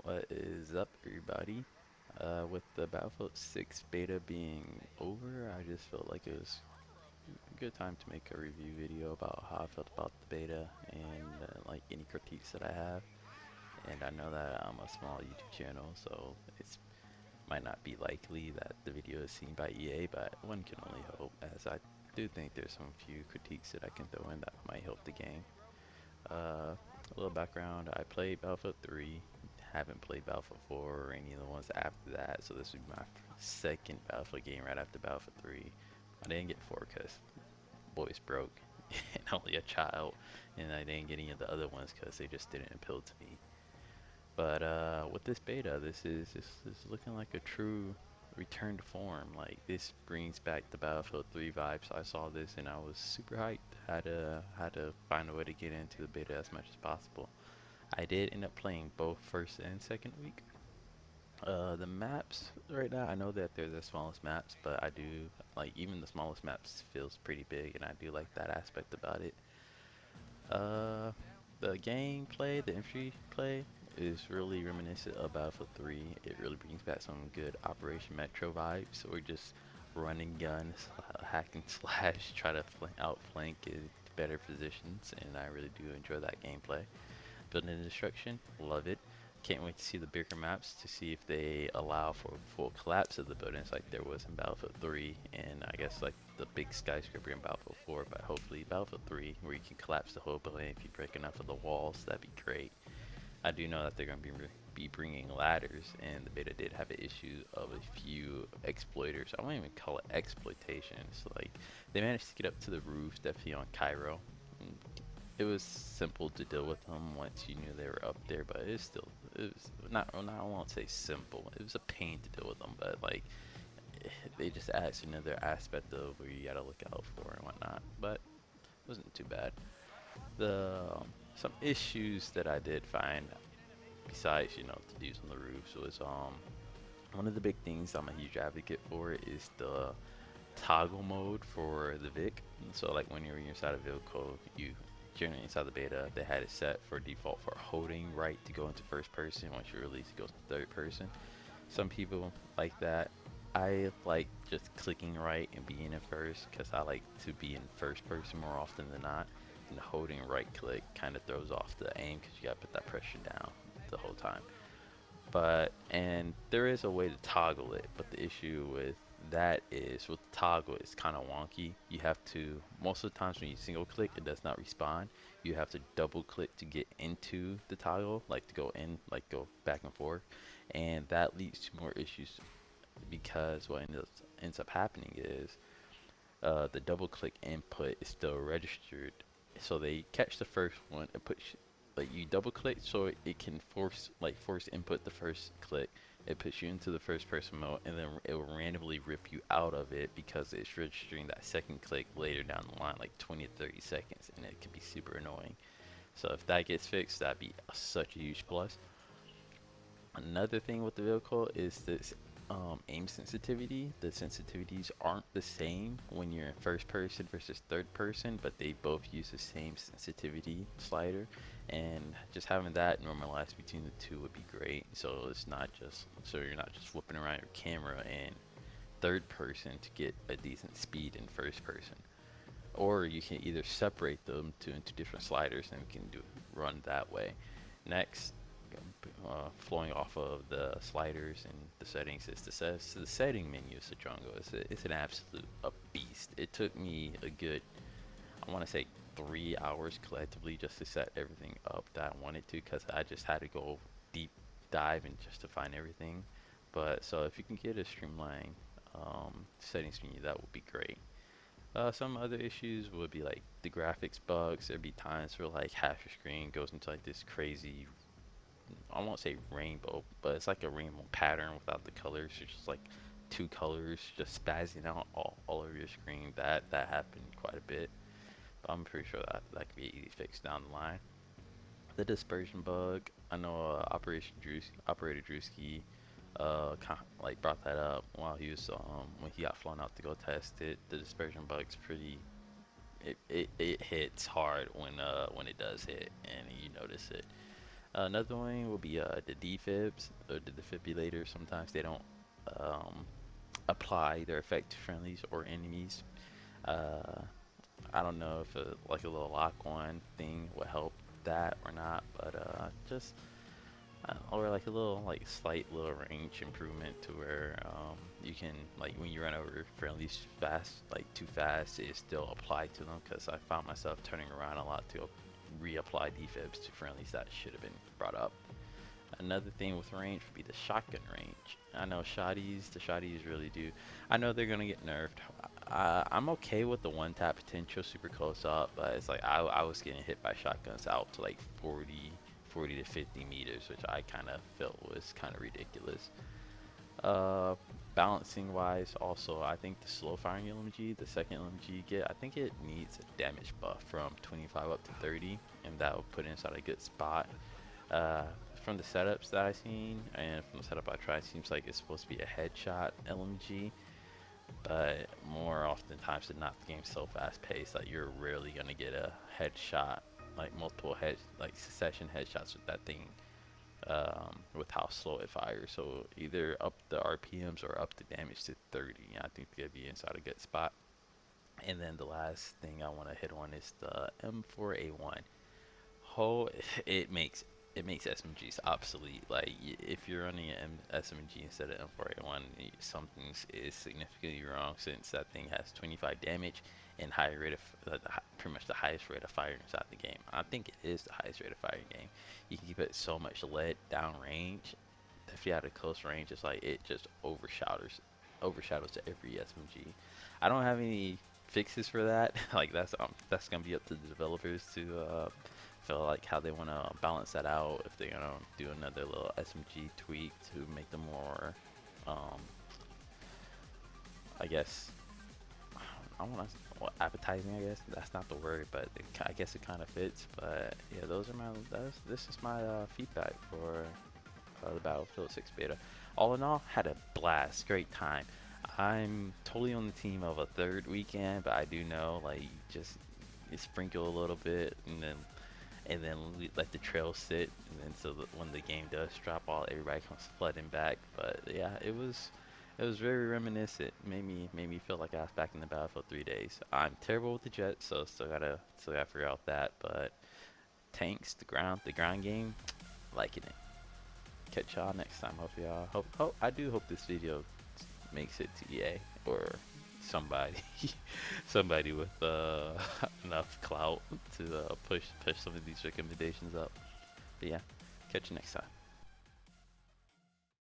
What is up, everybody? With the Battlefield 6 beta being over, I just felt like it was a good time to make a review video about how I felt about the beta and like any critiques that I have. And I know that I'm a small YouTube channel, so it's might not be likely that the video is seen by EA, but one can only hope, as I do think there's some few critiques that I can throw in that might help the game. A little background, I played Battlefield 3, haven't played Battlefield 4 or any of the ones after that, so this would be my second Battlefield game right after Battlefield 3. I didn't get 4 because boys broke and only a child, and I didn't get any of the other ones because they just didn't appeal to me. But with this beta, this is looking like a true return to form. Like, this brings back the Battlefield 3 vibes. I saw this and I was super hyped. Had to find a way to get into the beta as much as possible. I did end up playing both first and second week. The maps right now, I know that they're the smallest maps, but I do like even the smallest maps feels pretty big, and I do like that aspect about it. Uh, the gameplay, the infantry play, is really reminiscent of Battlefield 3. It really brings back some good Operation Metro vibes. We're just running guns, hack and slash, try to outflank it to better positions, and I really do enjoy that gameplay. Building and destruction, love it. Can't wait to see the bigger maps to see if they allow for full collapse of the buildings like there was in Battlefield 3, and I guess like the big skyscraper in Battlefield 4, but hopefully Battlefield 3 where you can collapse the whole building if you break enough of the walls. That'd be great. I do know that they're going to be bringing ladders, and the beta did have an issue of a few exploiters. I won't even call it exploitation. It's like they managed to get up to the roof, definitely on Cairo. It was simple to deal with them once you knew they were up there, but it was not, well, not, I won't say simple. It was a pain to deal with them, but like they just add another aspect of where you gotta look out for and whatnot. But it wasn't too bad. The some issues that I did find besides the dudes on the roofs was one of the big things I'm a huge advocate for is the toggle mode for the Vic. So like when you're inside a vehicle, you generally inside the beta, they had it set for default for holding right to go into first person. Once you release, it goes to third person. Some people like that. I like just clicking right and being in first because I like to be in first person more often than not. And holding right click kind of throws off the aim because you gotta put that pressure down the whole time. And there is a way to toggle it, but the issue with that is with the toggle, it's kind of wonky. You have to, most of the times when you single click, it does not respond. You have to double click to get into the toggle, like to go in, like go back and forth. And that leads to more issues because what ends up happening is the double click input is still registered. So they catch the first one and put like you double click so it can force input the first click. It puts you into the first person mode, and then it will randomly rip you out of it because it's registering that second click later down the line, like 20 to 30 seconds, and it can be super annoying. So if that gets fixed, that'd be such a huge plus. Another thing with the vehicle is this aim sensitivity. The sensitivities aren't the same when you're in first person versus third person, but they both use the same sensitivity slider. And just having that normalized between the two would be great. So it's not just so you're not just flipping around your camera in third person to get a decent speed in first person. Or you can either separate them into different sliders and you can run that way. Next, flowing off of the sliders and the settings is the setting menu of Django. It's an absolute a beast. It took me a good, I want to say 3 hours collectively just to set everything up that I wanted to because I just had to go deep dive and just to find everything. But so if you can get a streamlined settings menu, that would be great. Some other issues would be like the graphics bugs. There'd be times where like half your screen goes into like this crazy, I won't say rainbow, but it's like a rainbow pattern without the colors. It's just like two colors just spazzing out all over your screen. That happened quite a bit, but I'm pretty sure that can be easy fixed down the line. The dispersion bug, I know Operator Drewski like brought that up while he was when he got flown out to go test it. The dispersion bug's pretty, it hits hard when it does hit and you notice it. Another one will be the defibs or the defibrillators. Sometimes they don't um, apply their effect to friendlies or enemies. Uh, I don't know if like a little lock-on thing will help that or not, but just or like a little like slight little range improvement to where you can like when you run over friendlies fast, like too fast, it still apply to them. Because I found myself turning around a lot to reapply defibs to friendlies that should have been brought up. Another thing with range would be the shotgun range. I know the shotties really do. I know they're gonna get nerfed. I'm okay with the one tap potential super close up, but it's like I was getting hit by shotguns out to like 40 to 50 meters, which I kind of felt was kind of ridiculous. Uh, Balancing wise, also I think the slow firing LMG, the second LMG you get, I think it needs a damage buff from 25 up to 30, and that will put it inside a good spot. Uh, from the setups that I've seen and from the setup I tried, it seems like it's supposed to be a headshot LMG, but more oftentimes than not, the game's so fast paced that you're rarely gonna get a headshot, like multiple like succession headshots with that thing, with how slow it fires. So either up the RPMs or up the damage to 30. I think they'd be inside a good spot. And then the last thing I want to hit on is the M4A1. Whole it makes SMGs obsolete. Like if you're running an SMG instead of M4A1, something is significantly wrong since that thing has 25 damage and high rate of pretty much the highest rate of fire inside the game. I think it is the highest rate of fire in the game. You can keep it so much lead down range. If you had a close range, it's like it just overshadows every SMG. I don't have any fixes for that. Like that's gonna be up to the developers to feel like how they want to balance that out. If they're gonna do another little SMG tweak to make them more, um, I guess, I want to well, appetizing. I guess that's not the word, but I guess it kind of fits. But yeah, those are my. This is my feedback for the Battlefield 6 beta. All in all, had a blast, great time. I'm totally on the team of a third weekend, but I do know like just you sprinkle a little bit and then we let the trail sit, and then so that when the game does drop, all everybody comes flooding back. But yeah, it was very reminiscent. Made me feel like I was back in the Battlefield 3 days. I'm terrible with the jets, so still gotta figure out that. But tanks, the ground game, liking it. Catch y'all next time. Hope I do hope this video makes it to EA or somebody somebody with enough clout to push some of these recommendations up. But yeah, catch you next time.